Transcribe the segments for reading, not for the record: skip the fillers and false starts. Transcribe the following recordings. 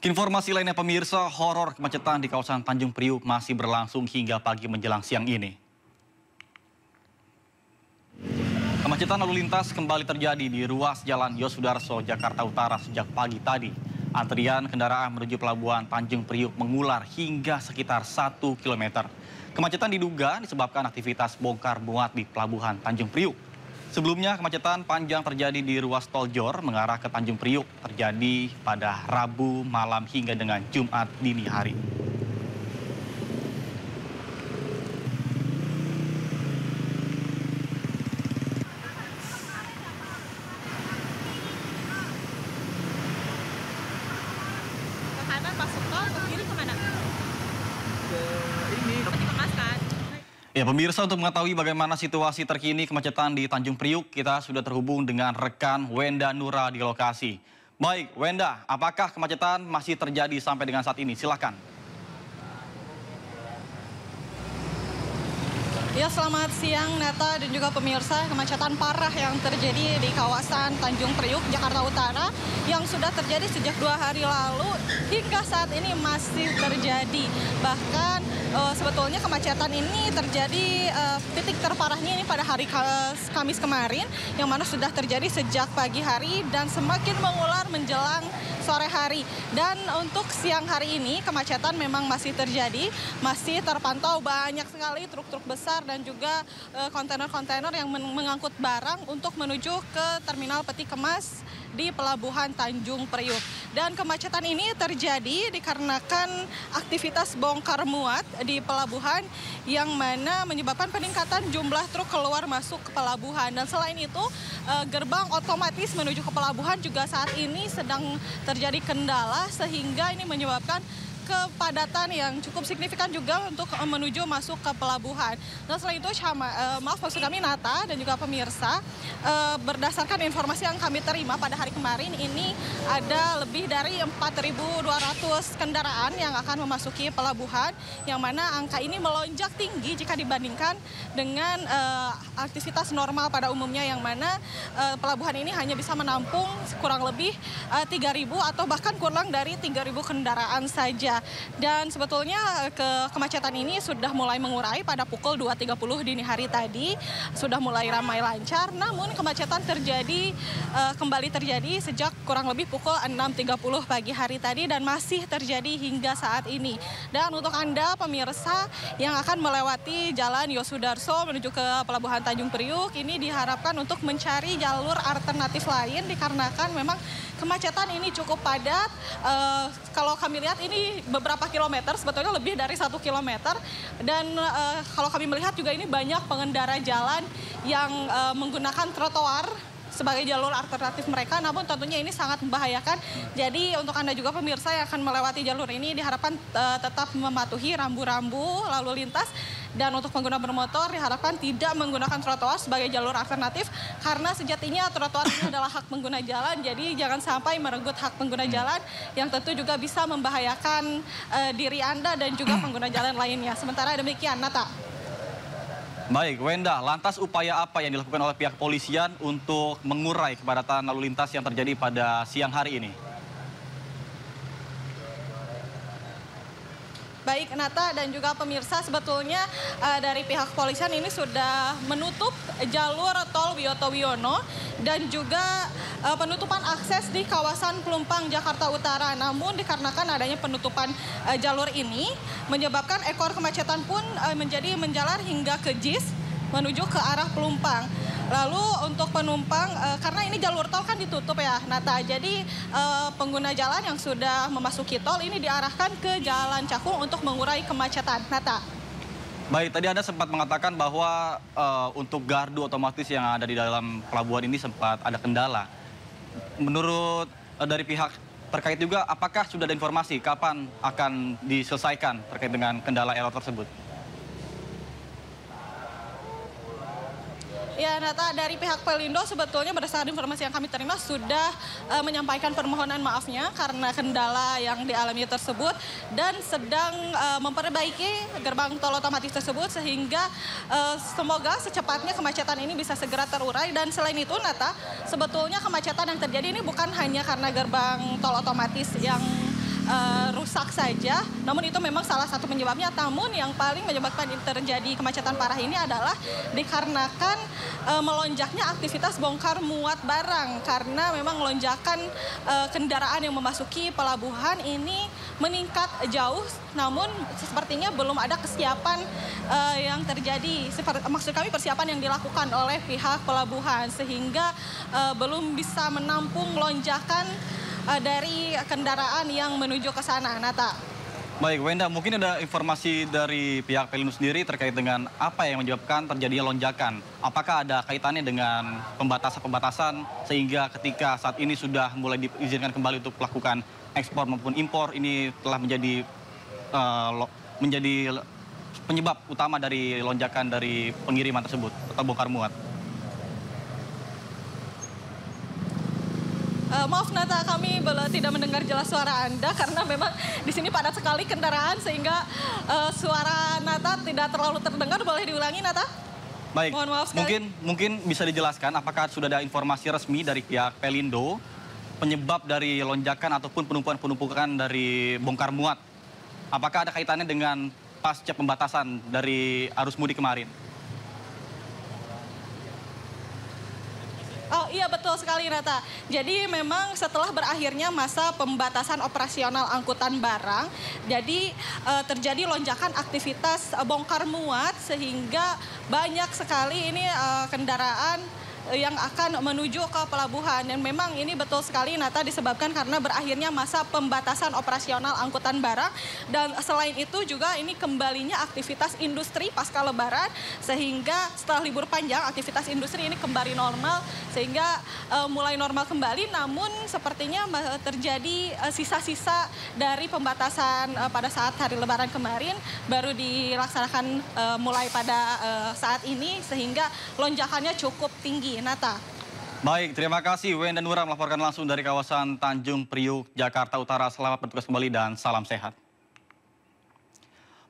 Informasi lainnya pemirsa, horor kemacetan di kawasan Tanjung Priuk masih berlangsung hingga pagi menjelang siang ini. Kemacetan lalu lintas kembali terjadi di ruas Jalan Yosudarso, Jakarta Utara sejak pagi tadi. Antrian kendaraan menuju pelabuhan Tanjung Priuk mengular hingga sekitar 1 km. Kemacetan diduga disebabkan aktivitas bongkar muat di pelabuhan Tanjung Priuk. Sebelumnya kemacetan panjang terjadi di ruas tol Jor mengarah ke Tanjung Priuk terjadi pada Rabu malam hingga dengan Jumat dini hari. Ke kanan masuk tol, ke kiri kemana? Ke ini. Ke Kemas kan? Ya pemirsa, untuk mengetahui bagaimana situasi terkini kemacetan di Tanjung Priuk, kita sudah terhubung dengan rekan Wenda Nura di lokasi. Baik, Wenda, apakah kemacetan masih terjadi sampai dengan saat ini? Silakan. Ya, selamat siang Neta dan juga pemirsa. Kemacetan parah yang terjadi di kawasan Tanjung Priuk, Jakarta Utara yang sudah terjadi sejak 2 hari lalu hingga saat ini masih terjadi. Bahkan sebetulnya kemacetan ini terjadi titik terparahnya ini pada hari Kamis kemarin yang mana sudah terjadi sejak pagi hari dan semakin mengular menjelang sore hari. Dan untuk siang hari ini kemacetan memang masih terjadi, masih terpantau banyak sekali truk-truk besar dan juga kontainer-kontainer yang mengangkut barang untuk menuju ke terminal peti kemas di Pelabuhan Tanjung Priuk. Dan kemacetan ini terjadi dikarenakan aktivitas bongkar muat di pelabuhan yang mana menyebabkan peningkatan jumlah truk keluar masuk ke pelabuhan. Dan selain itu, gerbang otomatis menuju ke pelabuhan juga saat ini sedang terjadi kendala sehingga ini menyebabkan kepadatan yang cukup signifikan juga untuk menuju masuk ke pelabuhan. Dan selain itu, maaf maksud kami Nata dan juga pemirsa, berdasarkan informasi yang kami terima pada hari kemarin ini ada lebih dari 4.200 kendaraan yang akan memasuki pelabuhan, yang mana angka ini melonjak tinggi jika dibandingkan dengan aktivitas normal pada umumnya, yang mana pelabuhan ini hanya bisa menampung kurang lebih 3.000 atau bahkan kurang dari 3.000 kendaraan saja. Dan sebetulnya kemacetan ini sudah mulai mengurai pada pukul 2.30 dini hari tadi, sudah mulai ramai lancar, namun kemacetan kembali terjadi sejak kurang lebih pukul 6.30 pagi hari tadi dan masih terjadi hingga saat ini. Dan untuk Anda pemirsa yang akan melewati Jalan Yosudarso menuju ke Pelabuhan Tanjung Priuk, ini diharapkan untuk mencari jalur alternatif lain dikarenakan memang kemacetan ini cukup padat. Kalau kami lihat ini beberapa kilometer, sebetulnya lebih dari 1 kilometer. Dan kalau kami melihat juga ini banyak pengendara jalan yang menggunakan trotoar sebagai jalur alternatif mereka, namun tentunya ini sangat membahayakan. Jadi untuk Anda juga pemirsa yang akan melewati jalur ini diharapkan tetap mematuhi rambu-rambu lalu lintas. Dan untuk pengguna bermotor diharapkan tidak menggunakan trotoar sebagai jalur alternatif karena sejatinya trotoar ini adalah hak pengguna jalan. Jadi jangan sampai merenggut hak pengguna jalan yang tentu juga bisa membahayakan diri Anda dan juga pengguna jalan lainnya. Sementara demikian, Nata. Baik, Wenda, lantas upaya apa yang dilakukan oleh pihak kepolisian untuk mengurai kepadatan lalu lintas yang terjadi pada siang hari ini? Baik Nata dan juga pemirsa, sebetulnya dari pihak kepolisian ini sudah menutup jalur tol Wiyoto Wiono dan juga penutupan akses di kawasan Pelumpang Jakarta Utara. Namun dikarenakan adanya penutupan jalur ini menyebabkan ekor kemacetan pun menjadi menjalar hingga ke JIS menuju ke arah Pelumpang. Lalu untuk penumpang, karena ini jalur tol kan ditutup ya Nata, jadi pengguna jalan yang sudah memasuki tol ini diarahkan ke Jalan Cakung untuk mengurai kemacetan. Nata. Baik, tadi Anda sempat mengatakan bahwa untuk gardu otomatis yang ada di dalam pelabuhan ini sempat ada kendala. Menurut dari pihak terkait juga, apakah sudah ada informasi kapan akan diselesaikan terkait dengan kendala error tersebut? Ya Nata, dari pihak Pelindo sebetulnya berdasarkan informasi yang kami terima sudah menyampaikan permohonan maafnya karena kendala yang dialami tersebut dan sedang memperbaiki gerbang tol otomatis tersebut sehingga semoga secepatnya kemacetan ini bisa segera terurai. Dan selain itu Nata, sebetulnya kemacetan yang terjadi ini bukan hanya karena gerbang tol otomatis yang rusak saja. Namun itu memang salah satu penyebabnya. Namun yang paling menyebabkan terjadi kemacetan parah ini adalah dikarenakan melonjaknya aktivitas bongkar muat barang. Karena memang lonjakan kendaraan yang memasuki pelabuhan ini meningkat jauh. Namun sepertinya belum ada kesiapan yang terjadi. Maksud kami persiapan yang dilakukan oleh pihak pelabuhan. Sehingga belum bisa menampung lonjakan dari kendaraan yang menuju ke sana, Nata. Baik, Wenda, mungkin ada informasi dari pihak Pelindo sendiri terkait dengan apa yang menyebabkan terjadinya lonjakan. Apakah ada kaitannya dengan pembatasan-pembatasan sehingga ketika saat ini sudah mulai diizinkan kembali untuk melakukan ekspor maupun impor, ini telah menjadi penyebab utama dari lonjakan dari pengiriman tersebut atau bongkar muat? Maaf Nata, kami tidak mendengar jelas suara Anda karena memang di sini padat sekali kendaraan sehingga suara Nata tidak terlalu terdengar. Boleh diulangi Nata? Baik, mohon maaf sekali. mungkin bisa dijelaskan apakah sudah ada informasi resmi dari pihak Pelindo penyebab dari lonjakan ataupun penumpukan dari bongkar muat? Apakah ada kaitannya dengan pasca pembatasan dari arus mudik kemarin? Oh iya betul sekali Nata. Jadi memang setelah berakhirnya masa pembatasan operasional angkutan barang, jadi terjadi lonjakan aktivitas bongkar muat sehingga banyak sekali ini kendaraan yang akan menuju ke pelabuhan. Dan memang ini betul sekali Nata disebabkan karena berakhirnya masa pembatasan operasional angkutan barang. Dan selain itu juga ini kembalinya aktivitas industri pasca lebaran. Sehingga setelah libur panjang aktivitas industri ini kembali normal. Sehingga mulai normal kembali, namun sepertinya terjadi sisa-sisa dari pembatasan pada saat hari lebaran kemarin. Baru dilaksanakan mulai pada saat ini sehingga lonjakannya cukup tinggi. Nata. Baik, terima kasih Wenda Nura melaporkan langsung dari kawasan Tanjung Priuk, Jakarta Utara. Selamat bertugas kembali dan salam sehat.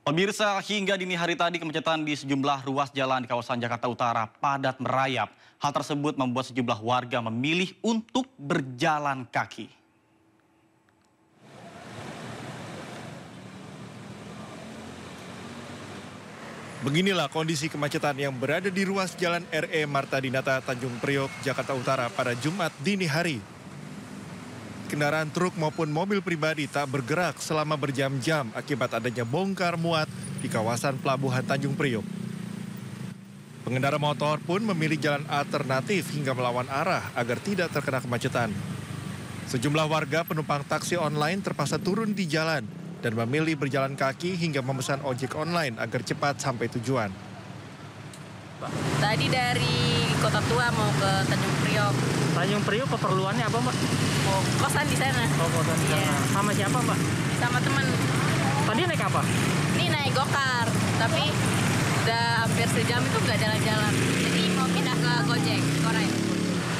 Pemirsa, hingga dini hari tadi kemacetan di sejumlah ruas jalan di kawasan Jakarta Utara padat merayap. Hal tersebut membuat sejumlah warga memilih untuk berjalan kaki. Beginilah kondisi kemacetan yang berada di ruas Jalan RE Marta Dinata, Tanjung Priok, Jakarta Utara pada Jumat dini hari. Kendaraan truk maupun mobil pribadi tak bergerak selama berjam-jam akibat adanya bongkar muat di kawasan Pelabuhan Tanjung Priok. Pengendara motor pun memilih jalan alternatif hingga melawan arah agar tidak terkena kemacetan. Sejumlah warga penumpang taksi online terpaksa turun di jalan dan memilih berjalan kaki hingga memesan ojek online agar cepat sampai tujuan. Tadi dari Kota Tua mau ke Tanjung Priok. Tanjung Priok keperluannya apa, Mbak? Mau kosan di sana. Oh, kosan di sana. Sama siapa, Mbak? Sama teman. Tadi naik apa? Ini naik gokar, tapi udah hampir sejam itu nggak jalan-jalan. Jadi mau pindah ke Gojek, Korea.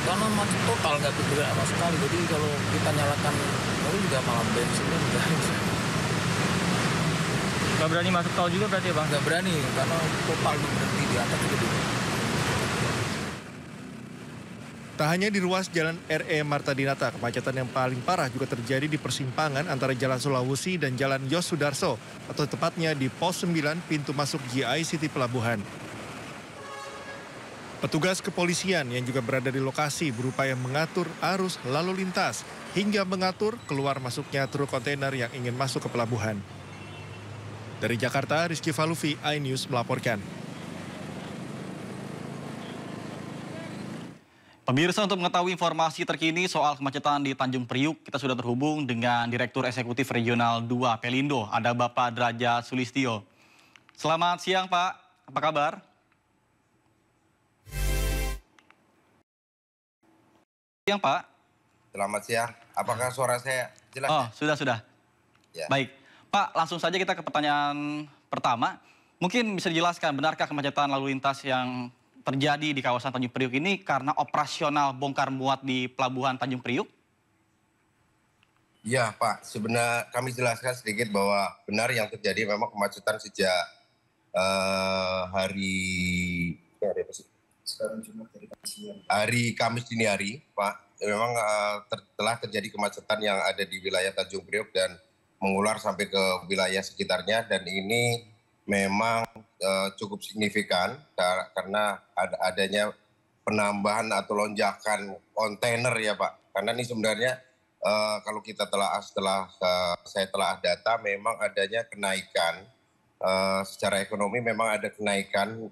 Karena macet total, nggak bergerak sama sekali. Jadi kalau kita nyalakan mobil juga malah bensinnya udah. Nggak berani masuk tol juga berarti ya, Bang? Nggak berani, karena total berhenti di atas gitu. Tak hanya di ruas Jalan RE Marta Dinata, kemacetan yang paling parah juga terjadi di persimpangan antara Jalan Sulawesi dan Jalan Yos Sudarso, atau tepatnya di Pos 9 pintu masuk GICT Pelabuhan. Petugas kepolisian yang juga berada di lokasi berupaya mengatur arus lalu lintas hingga mengatur keluar masuknya truk kontainer yang ingin masuk ke pelabuhan. Dari Jakarta, Rizky Falufi, iNews melaporkan. Pemirsa, untuk mengetahui informasi terkini soal kemacetan di Tanjung Priuk, kita sudah terhubung dengan Direktur Eksekutif Regional 2 Pelindo, ada Bapak Derajat Sulistyo. Selamat siang, Pak. Apa kabar? Siang, Pak. Selamat siang. Apakah suara saya jelas? Oh, sudah. Ya. Baik. Pak, langsung saja kita ke pertanyaan pertama. Mungkin bisa dijelaskan, benarkah kemacetan lalu lintas yang terjadi di kawasan Tanjung Priuk ini karena operasional bongkar muat di Pelabuhan Tanjung Priuk? Ya, Pak. Sebenarnya kami jelaskan sedikit bahwa benar yang terjadi memang kemacetan sejak hari Kamis dini hari, Pak. Memang telah terjadi kemacetan yang ada di wilayah Tanjung Priok dan mengular sampai ke wilayah sekitarnya, dan ini memang cukup signifikan karena adanya penambahan atau lonjakan kontainer ya Pak. Karena ini sebenarnya kalau kita setelah saya telah data, memang adanya kenaikan secara ekonomi, memang ada kenaikan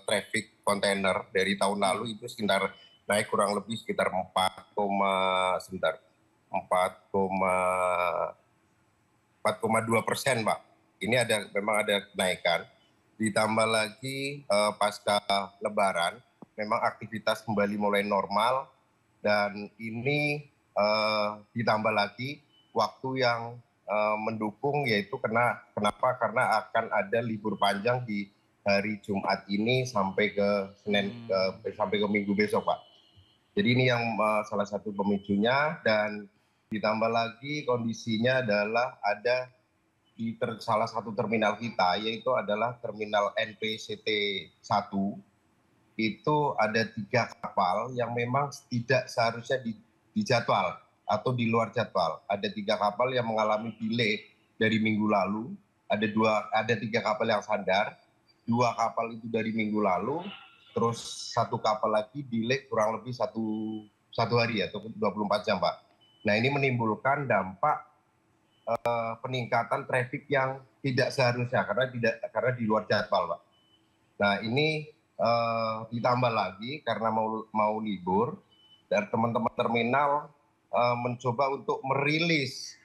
traffic kontainer dari tahun lalu itu sekitar naik kurang lebih sekitar 4,2% Pak. Ini memang ada kenaikan. Ditambah lagi pasca Lebaran, memang aktivitas kembali mulai normal, dan ini ditambah lagi waktu yang mendukung, yaitu kenapa? Karena akan ada libur panjang di hari Jumat ini sampai ke sampai ke Minggu besok Pak. Jadi ini yang salah satu pemicunya, dan ditambah lagi kondisinya adalah ada di salah satu terminal kita, yaitu adalah terminal NPCT 1. Itu ada 3 kapal yang memang tidak seharusnya dijadwal atau di luar jadwal. Ada 3 kapal yang mengalami delay dari minggu lalu, ada 3 kapal yang sandar, 2 kapal itu dari minggu lalu, terus 1 kapal lagi delay kurang lebih satu hari atau 24 jam Pak. Nah ini menimbulkan dampak peningkatan traffic yang tidak seharusnya karena di luar jadwal Pak. Nah ini ditambah lagi karena mau libur, dan teman-teman terminal mencoba untuk merilis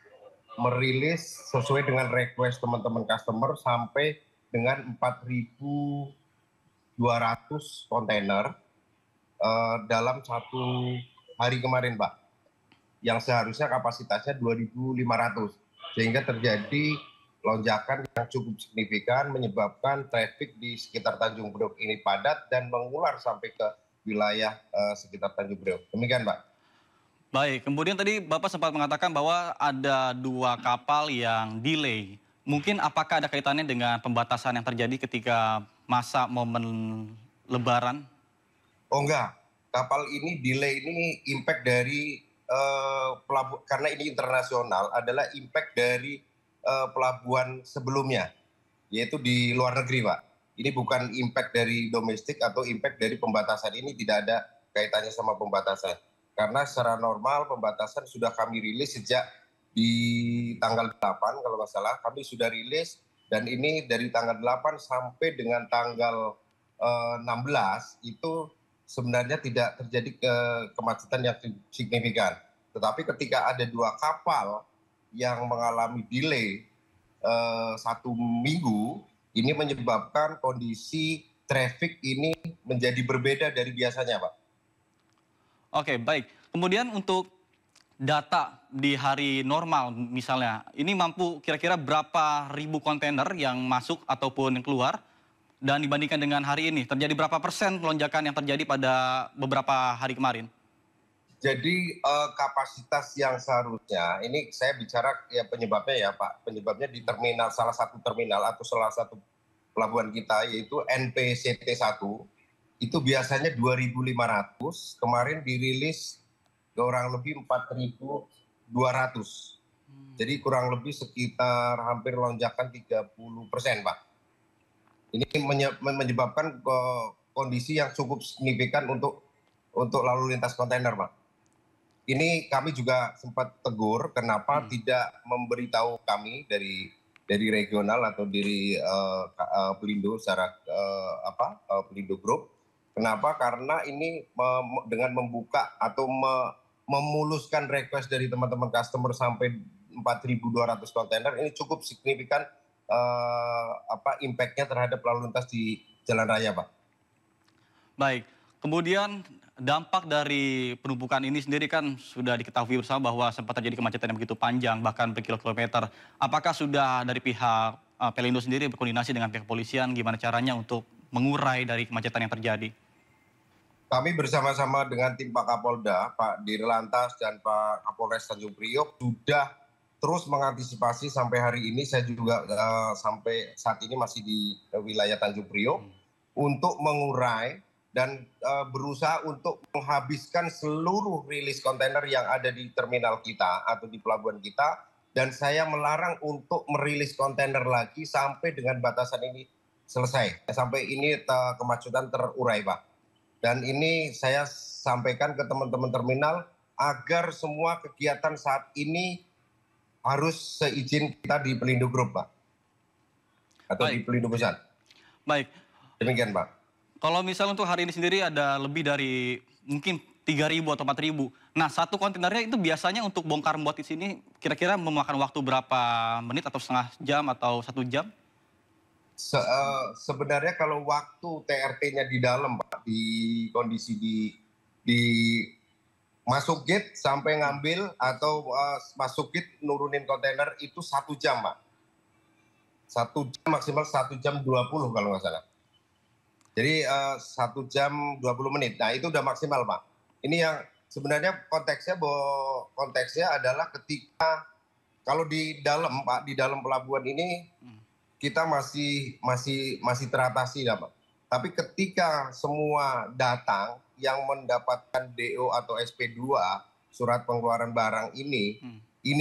sesuai dengan request teman-teman customer sampai dengan 4.200 kontainer dalam 1 hari kemarin Pak, yang seharusnya kapasitasnya 2.500, sehingga terjadi lonjakan yang cukup signifikan menyebabkan traffic di sekitar Tanjung Priok ini padat dan mengular sampai ke wilayah sekitar Tanjung Priok. Demikian Pak. Baik, kemudian tadi Bapak sempat mengatakan bahwa ada 2 kapal yang delay. Mungkin apakah ada kaitannya dengan pembatasan yang terjadi ketika masa momen Lebaran? Oh enggak, kapal ini delay ini impact dari pelabuhan, karena ini internasional, adalah impact dari pelabuhan sebelumnya, yaitu di luar negeri Pak. Ini bukan impact dari domestik atau impact dari pembatasan, ini tidak ada kaitannya sama pembatasan. Karena secara normal pembatasan sudah kami rilis sejak di tanggal 8 kalau nggak salah, kami sudah rilis, dan ini dari tanggal 8 sampai dengan tanggal 16 itu sebenarnya tidak terjadi kemacetan yang signifikan. Tetapi ketika ada 2 kapal yang mengalami delay 1 minggu, ini menyebabkan kondisi traffic ini menjadi berbeda dari biasanya Pak. Oke, baik. Kemudian untuk data di hari normal misalnya, ini mampu kira-kira berapa ribu kontainer yang masuk ataupun yang keluar? Dan dibandingkan dengan hari ini, terjadi berapa persen lonjakan yang terjadi pada beberapa hari kemarin? Jadi kapasitas yang seharusnya, ini saya bicara ya penyebabnya ya Pak, penyebabnya di terminal, salah satu terminal atau salah satu pelabuhan kita, yaitu NPCT 1, itu biasanya 2.500, kemarin dirilis kurang lebih 4.200. Jadi kurang lebih sekitar hampir lonjakan 30% Pak. Ini menyebabkan kondisi yang cukup signifikan untuk lalu lintas kontainer Pak. Ini kami juga sempat tegur kenapa tidak memberitahu kami dari regional atau dari Pelindo secara Pelindo Group. Kenapa? Karena ini dengan membuka atau memuluskan request dari teman-teman customer sampai 4.200 kontainer, ini cukup signifikan impact-nya terhadap lalu lintas di jalan raya Pak. Baik, kemudian dampak dari penumpukan ini sendiri kan sudah diketahui bersama bahwa sempat terjadi kemacetan yang begitu panjang, bahkan berkilo-kilometer. Apakah sudah dari pihak Pelindo sendiri berkoordinasi dengan pihak kepolisian gimana caranya untuk mengurai dari kemacetan yang terjadi? Kami bersama-sama dengan tim Pak Kapolda, Pak Dirlantas, dan Pak Kapolres Tanjung Priok sudah terus mengantisipasi sampai hari ini. Saya juga sampai saat ini masih di wilayah Tanjung Priok untuk mengurai dan berusaha untuk menghabiskan seluruh rilis kontainer yang ada di terminal kita atau di pelabuhan kita dan saya melarang untuk merilis kontainer lagi sampai dengan batasan ini selesai, sampai ini kemacetan terurai, Pak. Dan ini saya sampaikan ke teman-teman terminal agar semua kegiatan saat ini harus seizin kita di Pelindo Group, Pak, atau di Baik. Pelindo Pusat. Baik. Demikian, Pak. Kalau misalnya untuk hari ini sendiri ada lebih dari mungkin 3.000 atau 4.000. Nah, satu kontainernya itu biasanya untuk bongkar muat di sini kira-kira memakan waktu berapa menit atau setengah jam atau 1 jam? Sebenarnya kalau waktu TRT-nya di dalam, Pak, di kondisi di masuk gate sampai ngambil atau masuk gate nurunin kontainer itu 1 jam, Pak. 1 jam maksimal 1 jam 20 kalau nggak salah. Jadi 1 jam 20 menit. Nah, itu udah maksimal, Pak. Ini yang sebenarnya konteksnya adalah ketika kalau di dalam, Pak, di dalam pelabuhan ini kita masih teratasi ya, Pak. Tapi ketika semua datang yang mendapatkan DO atau SP2, surat pengeluaran barang ini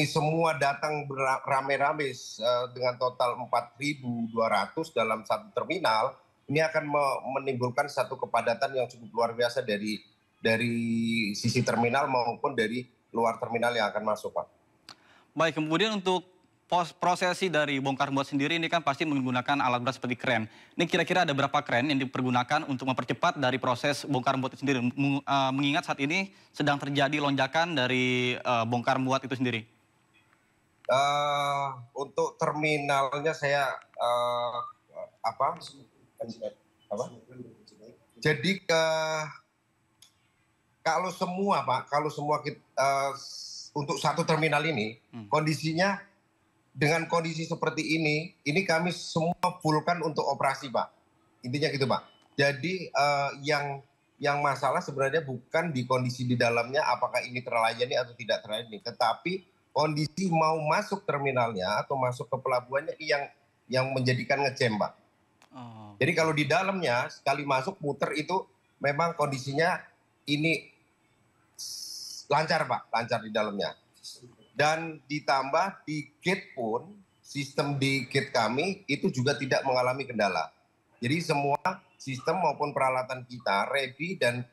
semua datang rame-rame dengan total 4.200 dalam satu terminal, ini akan menimbulkan satu kepadatan yang cukup luar biasa dari sisi terminal maupun dari luar terminal yang akan masuk, Pak. Baik, kemudian untuk prosesi dari bongkar muat sendiri ini kan pasti menggunakan alat berat seperti kren. Ini kira-kira ada berapa kren yang dipergunakan untuk mempercepat dari proses bongkar muat itu sendiri? Mengingat saat ini sedang terjadi lonjakan dari bongkar muat itu sendiri. Untuk terminalnya saya jadi kalau semua, Pak, untuk satu terminal ini kondisinya dengan kondisi seperti ini kami semua fullkan untuk operasi, Pak. Intinya gitu, Pak. Jadi yang masalah sebenarnya bukan di kondisi di dalamnya apakah ini terlayani atau tidak terlayani, tetapi kondisi mau masuk terminalnya atau masuk ke pelabuhannya yang menjadikan ngejam, Pak. Oh. Jadi kalau di dalamnya sekali masuk muter itu memang kondisinya ini lancar, Pak, lancar di dalamnya. Dan ditambah di gate pun, sistem di gate kami itu juga tidak mengalami kendala. Jadi semua sistem maupun peralatan kita ready dan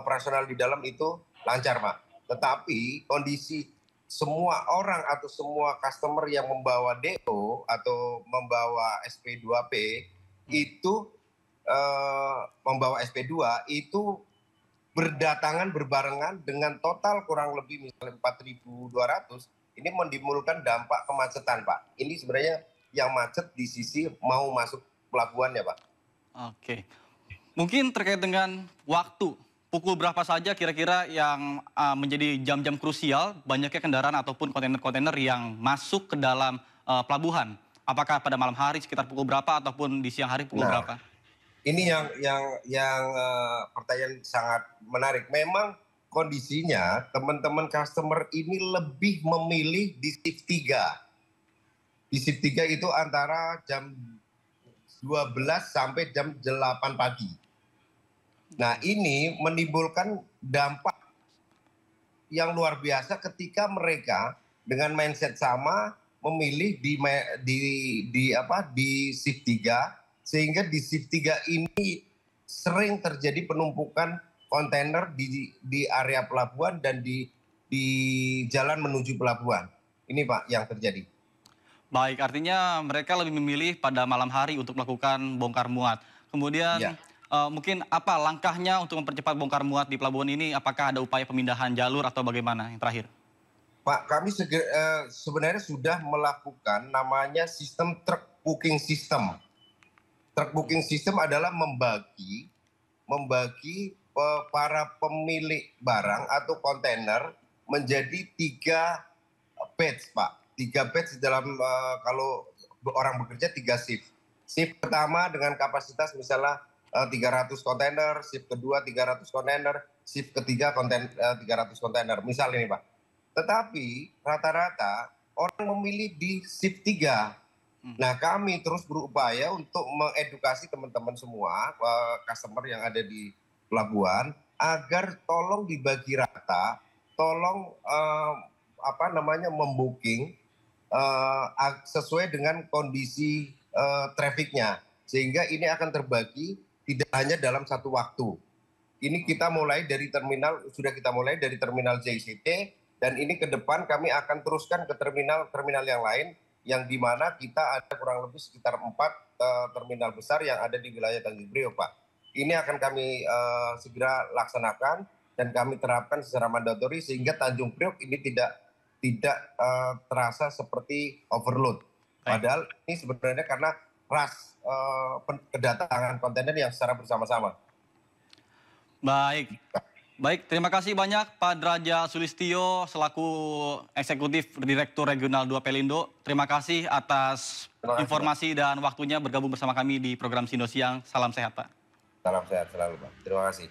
operasional di dalam itu lancar, Pak. Tetapi kondisi semua orang atau semua customer yang membawa DO atau membawa SP2P itu membawa SP2 itu berdatangan berbarengan dengan total kurang lebih misalnya 4.200, ini menimbulkan dampak kemacetan, Pak. Ini sebenarnya yang macet di sisi mau masuk pelabuhannya, Pak. Oke. Mungkin terkait dengan waktu, pukul berapa saja kira-kira yang menjadi jam-jam krusial banyaknya kendaraan ataupun kontainer-kontainer yang masuk ke dalam pelabuhan? Apakah pada malam hari sekitar pukul berapa ataupun di siang hari pukul berapa? Ini yang pertanyaan sangat menarik. Memang kondisinya teman-teman customer ini lebih memilih di shift 3. Di shift 3 itu antara jam 12 sampai jam 8 pagi. Nah, ini menimbulkan dampak yang luar biasa ketika mereka dengan mindset sama memilih di shift 3. Sehingga di shift 3 ini sering terjadi penumpukan kontainer di area pelabuhan dan di jalan menuju pelabuhan. Ini, Pak, yang terjadi. Baik, artinya mereka lebih memilih pada malam hari untuk melakukan bongkar muat. Kemudian mungkin apa langkahnya untuk mempercepat bongkar muat di pelabuhan ini? Apakah ada upaya pemindahan jalur atau bagaimana yang terakhir? Pak, kami sebenarnya sudah melakukan namanya sistem truck booking system. Truck booking system adalah membagi para pemilik barang atau kontainer menjadi 3 batch, Pak. 3 batch dalam kalau orang bekerja 3 shift. Shift pertama dengan kapasitas misalnya 300 kontainer, shift kedua 300 kontainer, shift ketiga 300 kontainer. Misal ini, Pak. Tetapi rata-rata orang memilih di shift 3. Nah, kami terus berupaya untuk mengedukasi teman-teman semua, customer yang ada di pelabuhan, agar tolong dibagi rata, tolong membooking sesuai dengan kondisi trafiknya. Sehingga ini akan terbagi tidak hanya dalam satu waktu. Ini kita mulai dari terminal, sudah kita mulai dari terminal JCT, dan ini ke depan kami akan teruskan ke terminal yang lain, yang di mana kita ada kurang lebih sekitar 4 terminal besar yang ada di wilayah Tanjung Priok, Pak. Ini akan kami segera laksanakan dan kami terapkan secara mandatori sehingga Tanjung Priok ini tidak terasa seperti overload. Padahal ini sebenarnya karena rush kedatangan kontainer yang secara bersama-sama. Baik, terima kasih banyak Pak Draja Sulistyo selaku Eksekutif Direktur Regional 2 Pelindo. Terima kasih atas informasi dan waktunya bergabung bersama kami di program Sindo Siang. Salam sehat, Pak. Salam sehat selalu, Pak. Terima kasih.